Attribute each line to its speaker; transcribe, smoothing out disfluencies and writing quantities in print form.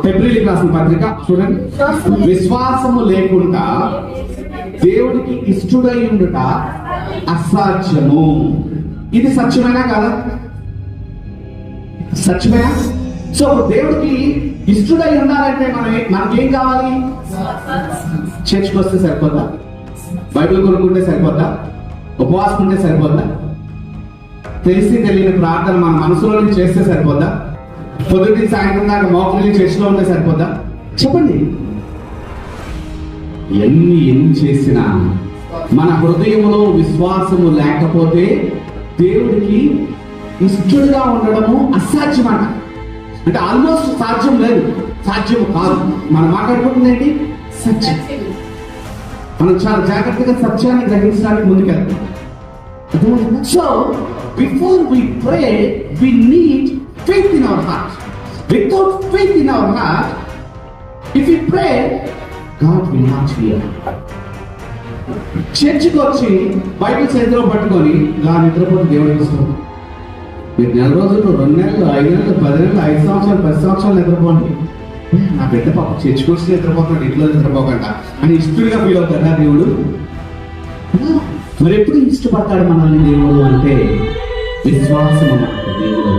Speaker 1: ఫిబ్రవరికి రాసిన పత్రిక చూడండి. విశ్వాసము లేకుండా దేవుడికి ఇష్టడై ఉండుట అసాధ్యము. ఇది సత్యమేనా కాదా? సత్యమేనా? సో దేవుడికి ఇష్టడై ఉండాలంటే మనకేం కావాలి? చర్చ్కి వస్తే సరిపోద్దా? బైబిల్ కొనుక్కుంటే సరిపోద్దా? ఉపవాసం ఉంటే సరిపోద్దా? తెలిసి తెలియని ప్రార్థన మన మనసులో నుంచి చేస్తే సరిపోద్దా? పొద్దుటి సాయంత్రం దాకా మోకరిల్లి చర్చిలో ఉంటే సరిపోద్దా? చెప్పండి. ఎన్ని చేసినా మన హృదయంలో విశ్వాసము లేకపోతే దేవుడికి ఇష్టడుగా ఉండడము అసాధ్యమాట. అంటే ఆల్మోస్ట్ సాధ్యం లేదు, సాధ్యము కాదు. మనం మాట్లాడుకుంటుంది ఏంటి? సత్యం. మనం చాలా జాగ్రత్తగా సత్యాన్ని గ్రహించడానికి ముందుకెళ్తాం. So before we pray we need faith in our heart. Without faith in our heart, if we pray, God will not hear. చర్చికి వచ్చి బైబిల్ చేతిలో పట్టుకొని ఇలా నిద్రపోతే దేవుడికి ఇష్టం. మీరు 4 రోజులు, 2 నెలలు, 5 నెలలు, 10 నెలలు, 5 సంవత్సరాలు, 10 సంవత్సరాలు నిద్రపోండి. నా బిడ్డ పాప చర్చికి వచ్చి నిద్రపోతున్నాడు, ఇంట్లో నిద్రపోకుండా అని ఇష్టంగా ఫీల్ అవుతాడా దేవుడు? మరి ఎప్పుడు ఇష్టపడతాడు మనల్ని దేవుడు అంటే విశ్వాసం అన్నమాట దేవుడు.